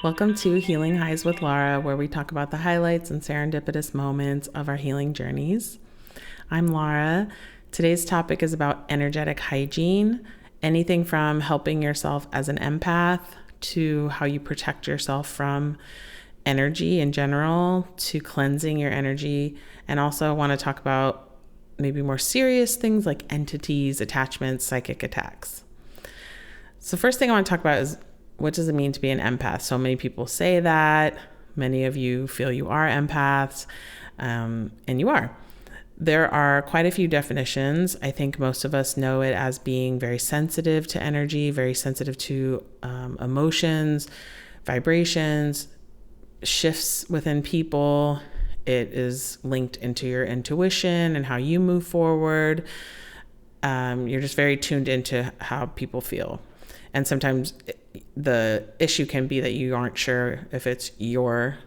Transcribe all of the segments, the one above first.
Welcome to Healing Highs with Laura, where we talk about the highlights and serendipitous moments of our healing journeys. I'm Laura. Today's topic is about energetic hygiene, anything from helping yourself as an empath to how you protect yourself from energy in general, to cleansing your energy. And also I want to talk about maybe more serious things like entities, attachments, psychic attacks. So first thing I want to talk about is, what does it mean to be an empath? So many people say that. Many of you feel you are empaths, and you are. There are quite a few definitions. I think most of us know it as being very sensitive to energy, very sensitive to emotions, vibrations, shifts within people. It is linked into your intuition and how you move forward. You're just very tuned into how people feel. And sometimes the issue can be that you aren't sure if it's your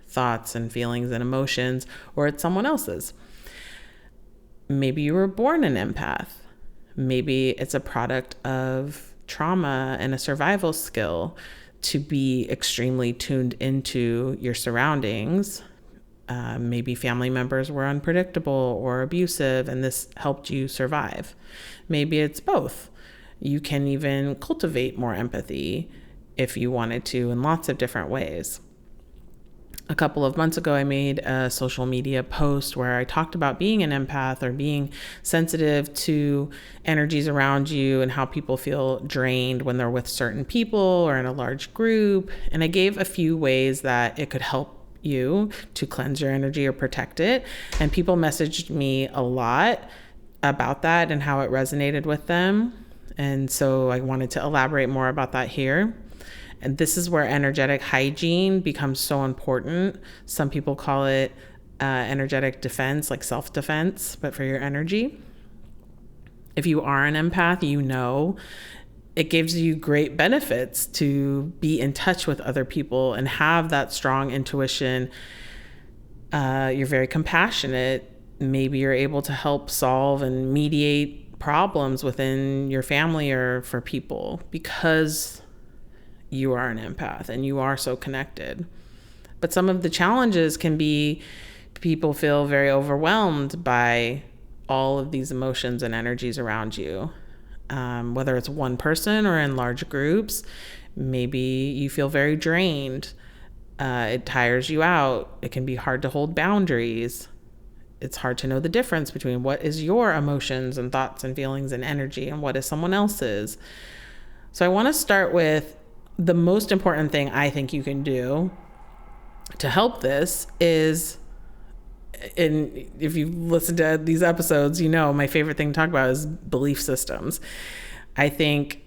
thoughts and feelings and emotions or it's someone else's. Maybe you were born an empath. Maybe it's a product of trauma and a survival skill to be extremely tuned into your surroundings. Maybe family members were unpredictable or abusive, and this helped you survive. Maybe it's both. You can even cultivate more empathy if you wanted to in lots of different ways. A couple of months ago, I made a social media post where I talked about being an empath or being sensitive to energies around you and how people feel drained when they're with certain people or in a large group. And I gave a few ways that it could help you to cleanse your energy or protect it. And people messaged me a lot about that and how it resonated with them. And so I wanted to elaborate more about that here. And this is where energetic hygiene becomes so important. Some people call it energetic defense, like self-defense, but for your energy. If you are an empath, you know it gives you great benefits to be in touch with other people and have that strong intuition. You're very compassionate. Maybe you're able to help solve and mediate problems within your family or for people because you are an empath and you are so connected. But some of the challenges can be people feel very overwhelmed by all of these emotions and energies around you. Whether it's one person or in large groups, maybe you feel very drained. It tires you out. It can be hard to hold boundaries. It's hard to know the difference between what is your emotions and thoughts and feelings and energy and what is someone else's. So I want to start with the most important thing I think you can do to help this is, and if you've listened to these episodes, you know my favorite thing to talk about is belief systems. I think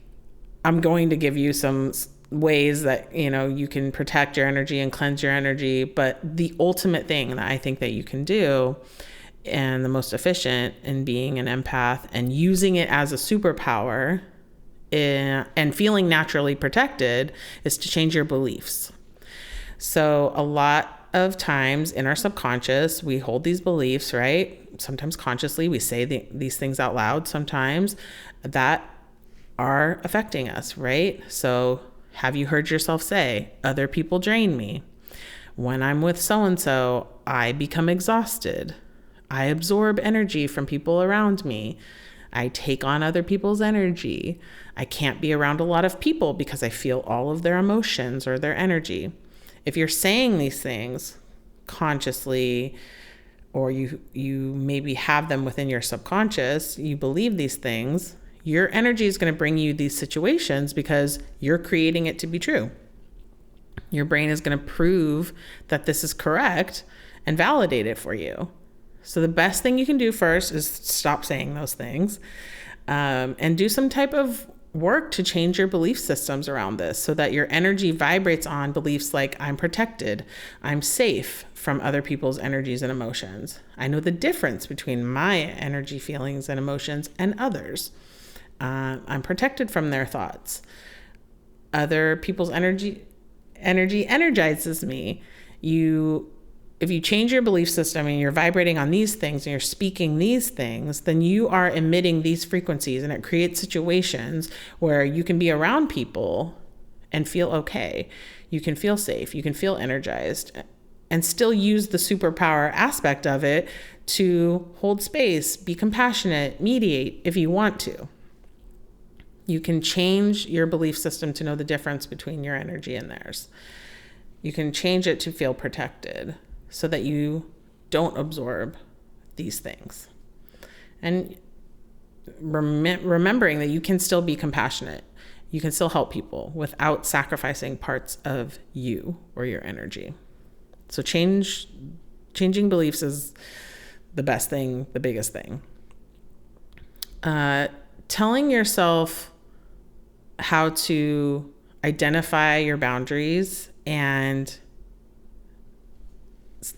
I'm going to give you some ways that you can protect your energy and cleanse your energy, but the ultimate thing that I think that you can do and the most efficient in being an empath and using it as a superpower and feeling naturally protected is to change your beliefs. So a lot of times in our subconscious, we hold these beliefs, right? Sometimes consciously we say these things out loud sometimes that are affecting us, right? So have you heard yourself say, other people drain me? When I'm with so-and-so, I become exhausted. I absorb energy from people around me. I take on other people's energy. I can't be around a lot of people because I feel all of their emotions or their energy. If you're saying these things consciously, or you maybe have them within your subconscious, you believe these things, your energy is going to bring you these situations because you're creating it to be true. Your brain is going to prove that this is correct and validate it for you. So the best thing you can do first is stop saying those things and do some type of work to change your belief systems around this so that your energy vibrates on beliefs like I'm protected, I'm safe from other people's energies and emotions. I know the difference between my energy, feelings, and emotions and others. I'm protected from their thoughts. Other people's energy energizes me. If you change your belief system and you're vibrating on these things and you're speaking these things, then you are emitting these frequencies, and it creates situations where you can be around people and feel okay. You can feel safe. You can feel energized and still use the superpower aspect of it to hold space, be compassionate, mediate if you want to. You can change your belief system to know the difference between your energy and theirs. You can change it to feel protected so that you don't absorb these things. And remembering that you can still be compassionate. You can still help people without sacrificing parts of you or your energy. So changing beliefs is the best thing, the biggest thing. Telling yourself how to identify your boundaries and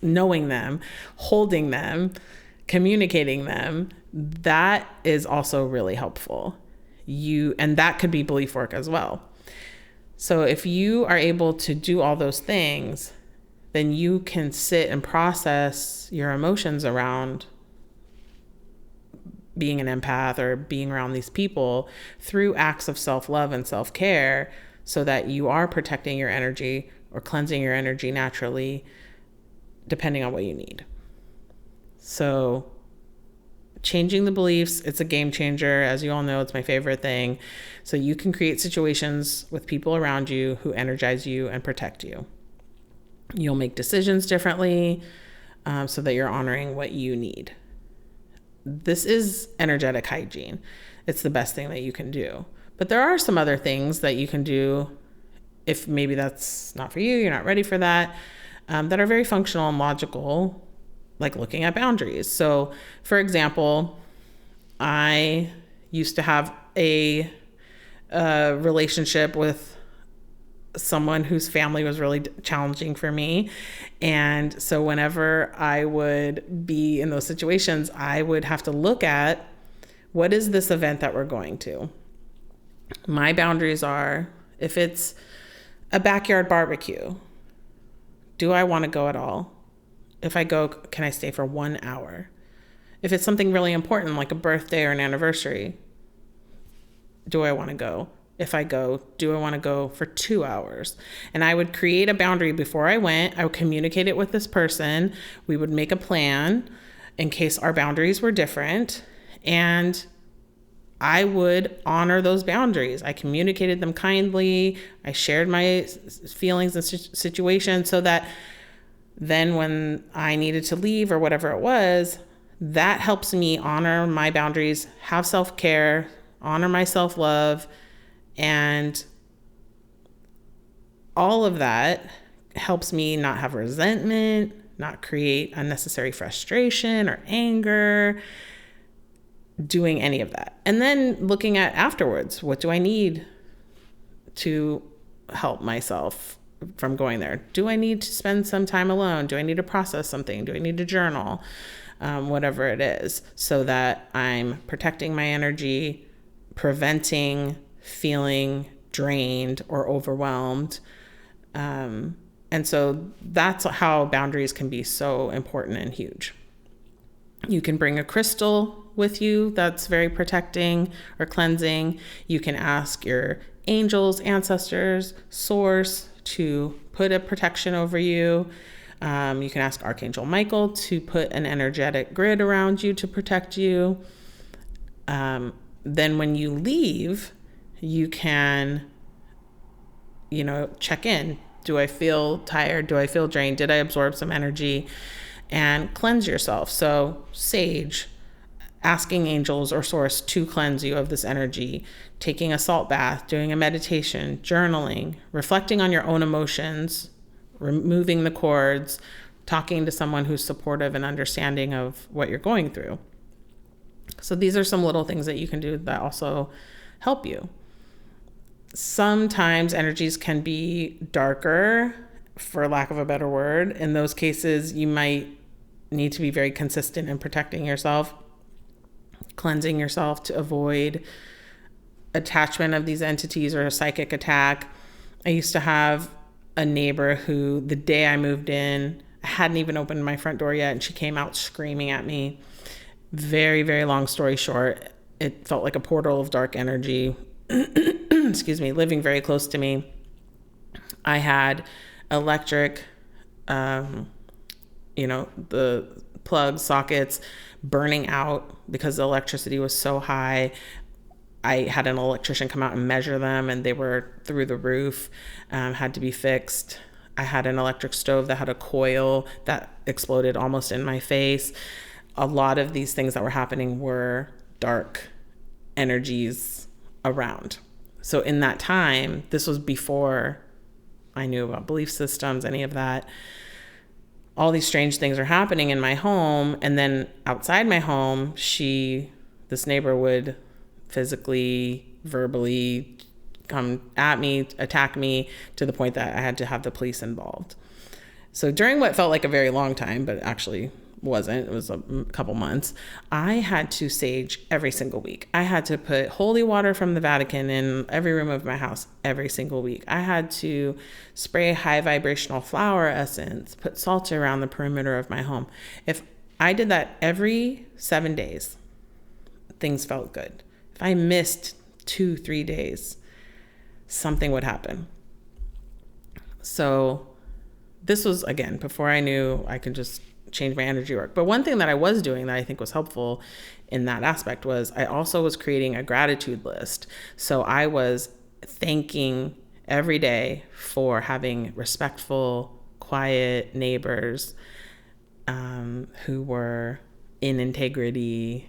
knowing them, holding them, communicating them, that is also really helpful. And that could be belief work as well. So if you are able to do all those things, then you can sit and process your emotions around being an empath or being around these people through acts of self-love and self-care, so that you are protecting your energy or cleansing your energy naturally, depending on what you need. So changing the beliefs, it's a game changer. As you all know, it's my favorite thing. So you can create situations with people around you who energize you and protect you. You'll make decisions differently, so that you're honoring what you need. This is energetic hygiene. It's the best thing that you can do. But there are some other things that you can do if maybe that's not for you, you're not ready for that, that are very functional and logical, like looking at boundaries. So, for example, I used to have a relationship with someone whose family was really challenging for me. And so whenever I would be in those situations, I would have to look at, what is this event that we're going to? My boundaries are, if it's a backyard barbecue, do I want to go at all? If I go, can I stay for 1 hour? If it's something really important, like a birthday or an anniversary, do I want to go? If I go, do I want to go for 2 hours? And I would create a boundary before I went. I would communicate it with this person. We would make a plan in case our boundaries were different. And I would honor those boundaries. I communicated them kindly. I shared my feelings and situations, so that then when I needed to leave or whatever it was, that helps me honor my boundaries, have self-care, honor my self-love. And all of that helps me not have resentment, not create unnecessary frustration or anger, doing any of that. And then looking at afterwards, what do I need to help myself from going there? Do I need to spend some time alone? Do I need to process something? Do I need to journal? Whatever it is, so that I'm protecting my energy, preventing feeling drained or overwhelmed. And so that's how boundaries can be so important and huge. You can bring a crystal with you that's very protecting or cleansing. You can ask your angels, ancestors, source to put a protection over you. You can ask Archangel Michael to put an energetic grid around you to protect you. Then when you leave, you can, check in. Do I feel tired? Do I feel drained? Did I absorb some energy? And cleanse yourself. So sage, asking angels or source to cleanse you of this energy, taking a salt bath, doing a meditation, journaling, reflecting on your own emotions, removing the cords, talking to someone who's supportive and understanding of what you're going through. So these are some little things that you can do that also help you. Sometimes energies can be darker, for lack of a better word. In those cases, you might need to be very consistent in protecting yourself, cleansing yourself to avoid attachment of these entities or a psychic attack. I used to have a neighbor who, the day I moved in, I hadn't even opened my front door yet, and she came out screaming at me. Very, very long story short, it felt like a portal of dark energy, excuse me, living very close to me. I had electric, the plug sockets burning out because the electricity was so high. I had an electrician come out and measure them, and they were through the roof, had to be fixed. I had an electric stove that had a coil that exploded almost in my face. A lot of these things that were happening were dark energies around. So in that time, this was before I knew about belief systems, any of that. All these strange things are happening in my home. And then outside my home, this neighbor would physically, verbally come at me, attack me, to the point that I had to have the police involved. So during what felt like a very long time, but actually wasn't, it was a couple months, I had to sage every single week. I had to put holy water from the Vatican in every room of my house every single week. I had to spray high vibrational flower essence, put salt around the perimeter of my home. If I did that every 7 days, things felt good. If I missed 2-3 days, something would happen. So this was, again, before I knew I could just change my energy work. But one thing that I was doing that I think was helpful in that aspect was I also was creating a gratitude list. So I was thanking every day for having respectful, quiet neighbors who were in integrity,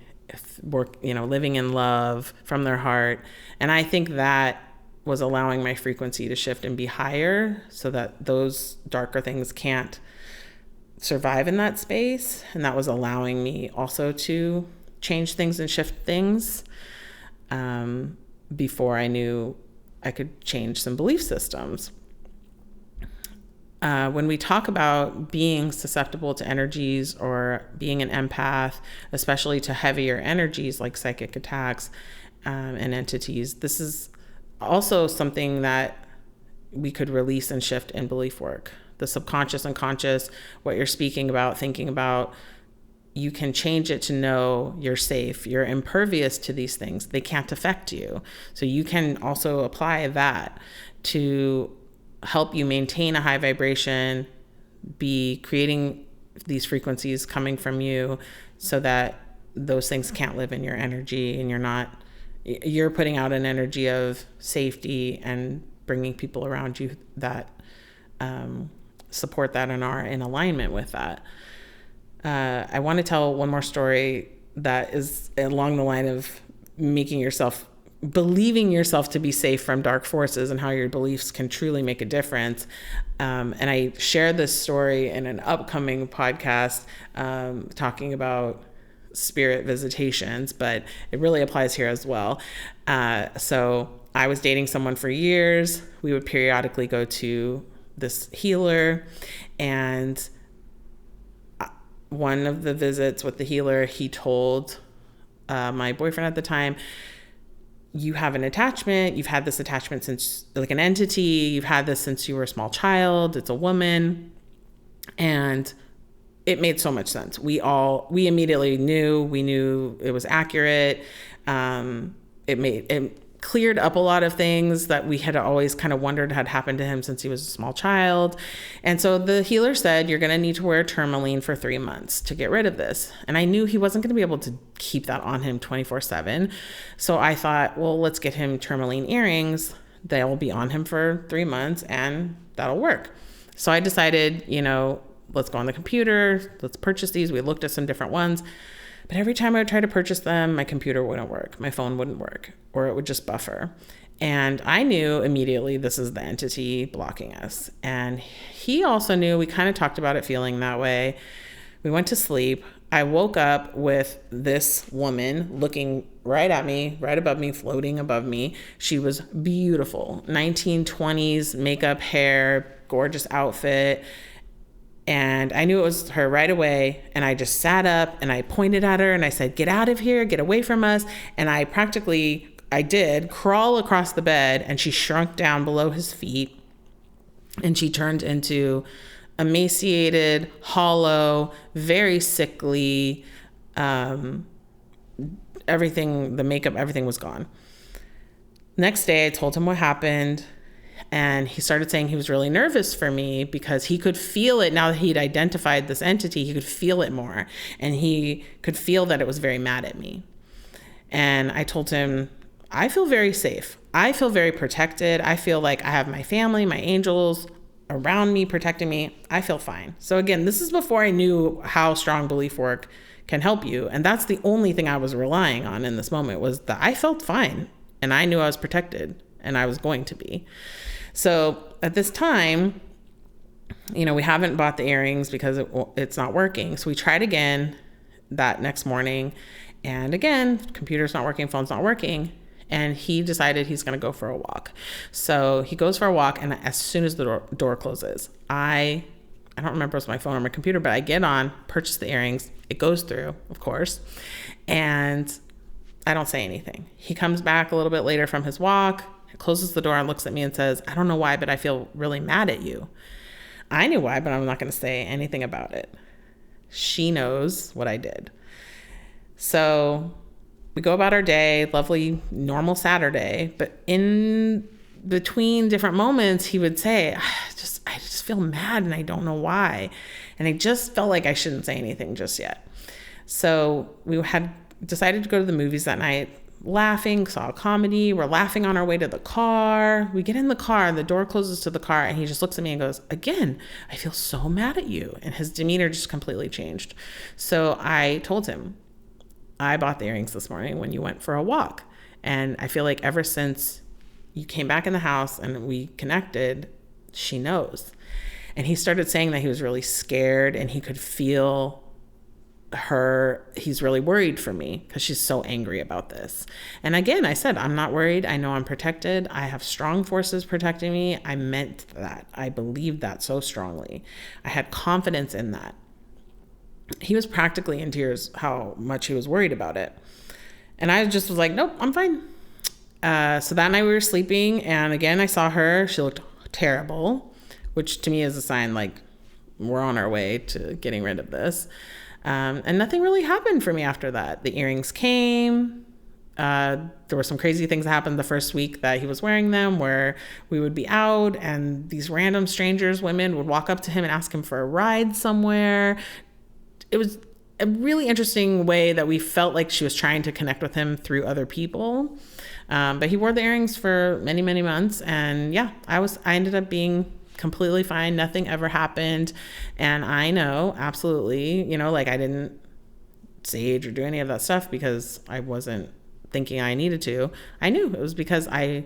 living in love from their heart. And I think that was allowing my frequency to shift and be higher so that those darker things can't survive in that space. And that was allowing me also to change things and shift things before I knew I could change some belief systems. When we talk about being susceptible to energies or being an empath, especially to heavier energies like psychic attacks and entities, this is also something that we could release and shift in belief work. The subconscious and conscious, what you're speaking about, thinking about, you can change it to know you're safe. You're impervious to these things. They can't affect you. So you can also apply that to help you maintain a high vibration, be creating these frequencies coming from you so that those things can't live in your energy, and you're putting out an energy of safety and bringing people around you that support that and are in alignment with that. I want to tell one more story that is along the line of believing yourself to be safe from dark forces and how your beliefs can truly make a difference. And I shared this story in an upcoming podcast talking about spirit visitations, but it really applies here as well. So I was dating someone for years. We would periodically go to this healer, and one of the visits with the healer, he told my boyfriend at the time, you have an attachment. You've had this attachment since, like an entity. You've had this since you were a small child. It's a woman. And it made so much sense. We immediately knew it was accurate. It cleared up a lot of things that we had always kind of wondered had happened to him since he was a small child. And so the healer said, you're going to need to wear tourmaline for 3 months to get rid of this. And I knew he wasn't going to be able to keep that on him 24/7. So I thought, well, let's get him tourmaline earrings. They'll be on him for 3 months and that'll work. So I decided, let's go on the computer. Let's purchase these. We looked at some different ones. But every time I would try to purchase them, my computer wouldn't work. My phone wouldn't work, or it would just buffer. And I knew immediately this is the entity blocking us. And he also knew, we kind of talked about it feeling that way. We went to sleep. I woke up with this woman looking right at me, right above me, floating above me. She was beautiful, 1920s makeup, hair, gorgeous outfit. And I knew it was her right away. And I just sat up and I pointed at her and I said, get out of here, get away from us. And I did crawl across the bed, and she shrunk down below his feet, and she turned into emaciated, hollow, very sickly, everything, the makeup, everything was gone. Next day, I told him what happened. And he started saying he was really nervous for me because he could feel it now that he'd identified this entity. He could feel it more, and he could feel that it was very mad at me. And I told him, I feel very safe. I feel very protected. I feel like I have my family, my angels around me, protecting me. I feel fine. So again, this is before I knew how strong belief work can help you. And that's the only thing I was relying on in this moment, was that I felt fine and I knew I was protected and I was going to be. So at this time, we haven't bought the earrings because it's not working. So we tried again that next morning. And again, computer's not working, phone's not working. And he decided he's going to go for a walk. So he goes for a walk, and as soon as the door closes, I don't remember if it was my phone or my computer, but I get on, purchase the earrings. It goes through, of course. And I don't say anything. He comes back a little bit later from his walk, closes the door and looks at me and says, I don't know why, but I feel really mad at you. I knew why, but I'm not going to say anything about it. She knows what I did. So we go about our day, lovely, normal Saturday. But in between different moments, he would say, I just feel mad and I don't know why. And I just felt like I shouldn't say anything just yet. So we had decided to go to the movies that night, laughing, saw a comedy. We're laughing on our way to the car. We get in the car, the door closes to the car, and he just looks at me and goes, again, I feel so mad at you. And his demeanor just completely changed. So I told him, I bought the earrings this morning when you went for a walk. And I feel like ever since you came back in the house and we connected, she knows. And he started saying that he was really scared and he could feel her. He's really worried for me because she's so angry about this. And again, I said, I'm not worried. I know I'm protected. I have strong forces protecting me. I meant that. I believed that so strongly. I had confidence in that. He was practically in tears how much he was worried about it. And I just was like, nope, I'm fine. So that night we were sleeping, and again, I saw her. She looked terrible, which to me is a sign like we're on our way to getting rid of this. And nothing really happened for me after that. The earrings came. There were some crazy things that happened the first week that he was wearing them, where we would be out and these random strangers, women, would walk up to him and ask him for a ride somewhere. It was a really interesting way that we felt like she was trying to connect with him through other people. But he wore the earrings for many, many months. And yeah, I ended up being completely fine. Nothing ever happened. And I know absolutely, like I didn't sage or do any of that stuff because I wasn't thinking I needed to. I knew it was because I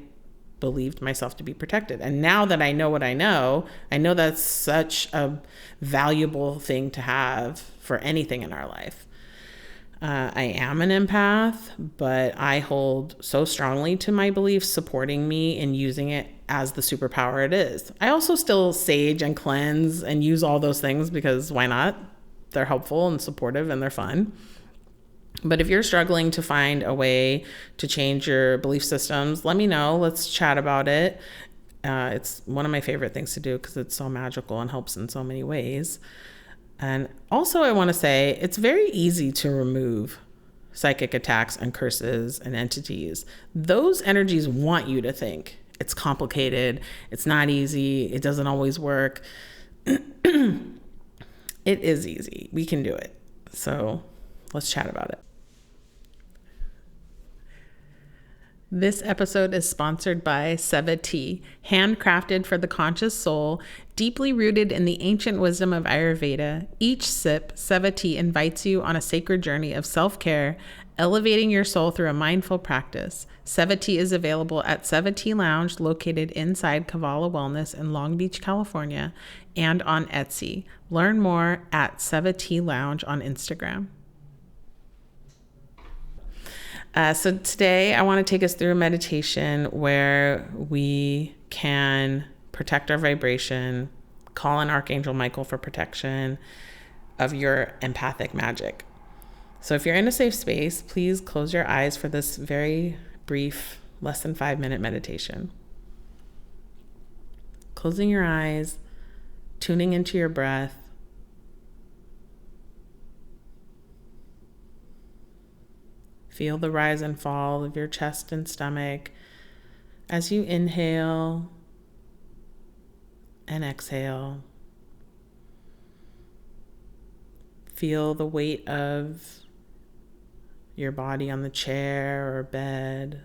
believed myself to be protected. And now that I know what I know that's such a valuable thing to have for anything in our life. I am an empath, but I hold so strongly to my beliefs supporting me in using it as the superpower it is. I also still sage and cleanse and use all those things because why not? They're helpful and supportive and they're fun. But if you're struggling to find a way to change your belief systems, let me know. Let's chat about it. It's one of my favorite things to do because it's so magical and helps in so many ways. And also I want to say it's very easy to remove psychic attacks and curses and entities. Those energies want you to think it's complicated. It's not easy. It doesn't always work. It is easy. We can do it. So let's chat about it. This episode is sponsored by Seva Tea, handcrafted for the conscious soul, deeply rooted in the ancient wisdom of Ayurveda. Each sip, Seva Tea invites you on a sacred journey of self-care, elevating your soul through a mindful practice. Seva Tea is available at Seva Tea Lounge, located inside Kavala Wellness in Long Beach, California, and on Etsy. Learn more at Seva Tea Lounge on Instagram. So today I want to take us through a meditation where we can protect our vibration, call in Archangel Michael for protection of your empathic magic. So if you're in a safe space, please close your eyes for this very brief, less than 5-minute meditation. Closing your eyes, tuning into your breath. Feel the rise and fall of your chest and stomach as you inhale and exhale. Feel the weight of your body on the chair or bed.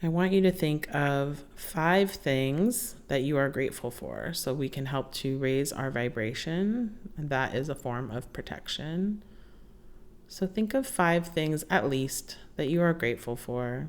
I want you to think of 5 things that you are grateful for so we can help to raise our vibration. And that is a form of protection. So think of 5 things at least that you are grateful for.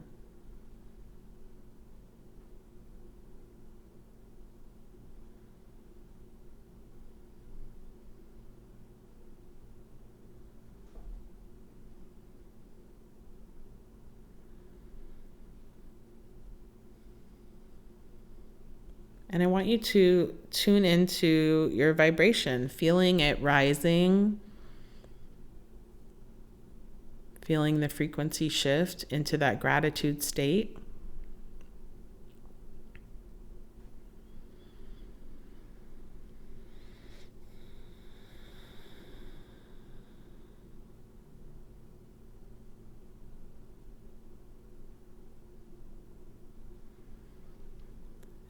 And I want you to tune into your vibration, feeling it rising, feeling the frequency shift into that gratitude state.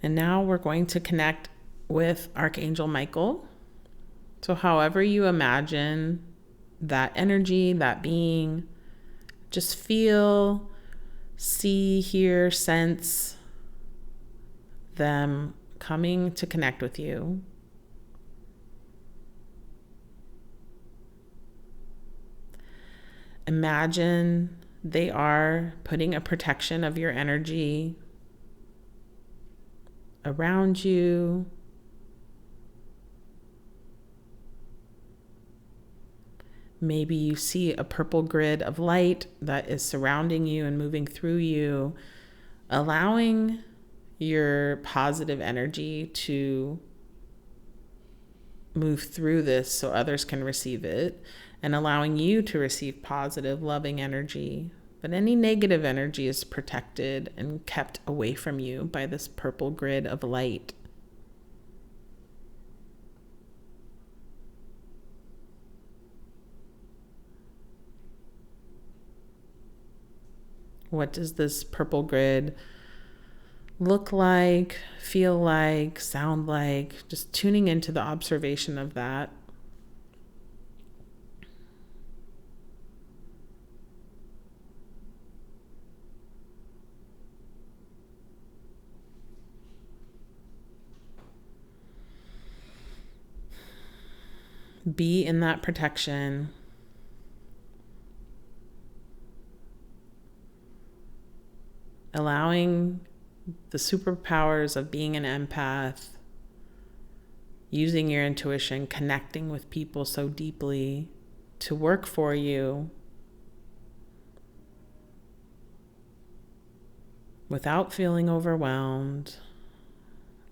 And now we're going to connect with Archangel Michael. So however you imagine that energy, that being, just feel, see, hear, sense them coming to connect with you. Imagine they are putting a protection of your energy around you. Maybe you see a purple grid of light that is surrounding you and moving through you, allowing your positive energy to move through this so others can receive it, and allowing you to receive positive, loving energy. But any negative energy is protected and kept away from you by this purple grid of light. What does this purple grid look like, feel like, sound like? Just tuning into the observation of that. Be in that protection. Allowing the superpowers of being an empath, using your intuition, connecting with people so deeply to work for you without feeling overwhelmed,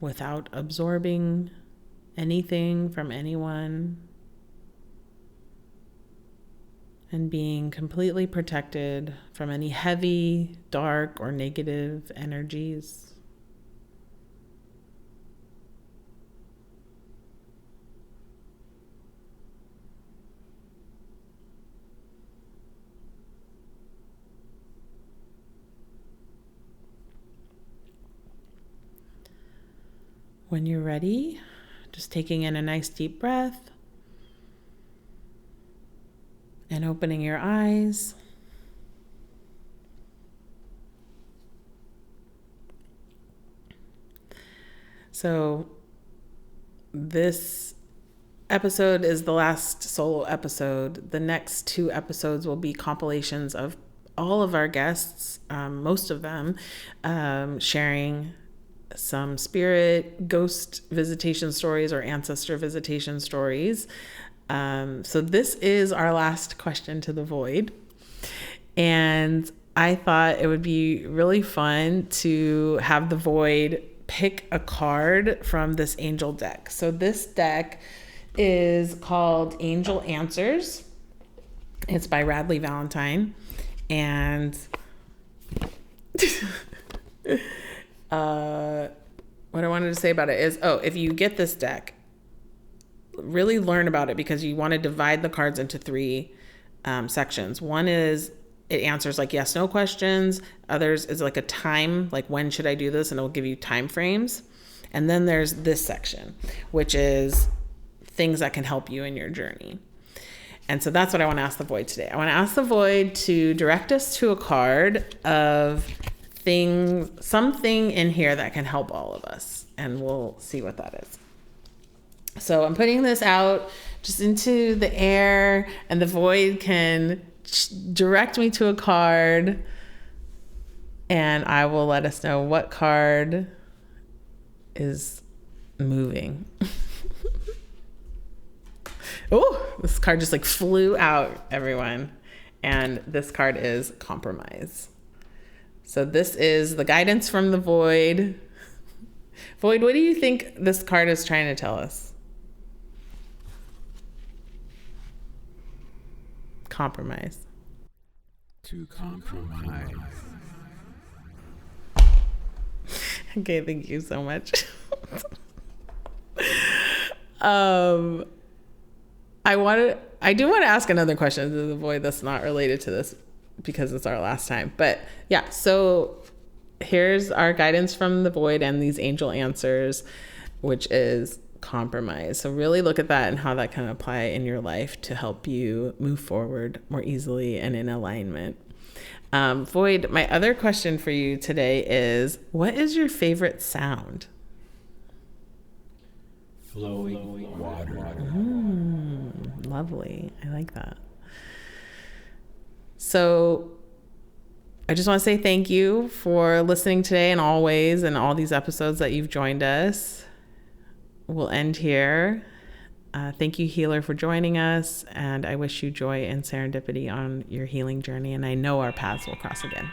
without absorbing anything from anyone, and being completely protected from any heavy, dark, or negative energies. When you're ready, just taking in a nice deep breath and opening your eyes. So this episode is the last solo episode. The next 2 episodes will be compilations of all of our guests, most of them, sharing some spirit, ghost visitation stories or ancestor visitation stories. So this is our last question to the void. And I thought it would be really fun to have the void pick a card from this angel deck. So this deck is called Angel Answers. It's by Radley Valentine. And what I wanted to say about it is, if you get this deck, really learn about it, because you want to divide the cards into three sections. One is it answers like yes, no questions. Others is like a time, like when should I do this? And it'll give you time frames. And then there's this section, which is things that can help you in your journey. And so that's what I want to ask the void today. I want to ask the void to direct us to a card of something in here that can help all of us. And we'll see what that is. So I'm putting this out just into the air, and the void can direct me to a card, and I will let us know what card is moving. Oh, this card just like flew out, everyone. And this card is compromise. So this is the guidance from the void. Void, what do you think this card is trying to tell us? Compromise. To compromise. Okay, thank you so much. I do want to ask another question to the void that's not related to this, because it's our last time. But yeah, so here's our guidance from the void and these angel answers, which is compromise. So really look at that and how that can apply in your life to help you move forward more easily and in alignment. Void, my other question for you today is, what is your favorite sound? Flowing water. Lovely. I like that. So I just want to say thank you for listening today and always, and all these episodes that you've joined us. We'll end here. Thank you, healer, for joining us. And I wish you joy and serendipity on your healing journey. And I know our paths will cross again.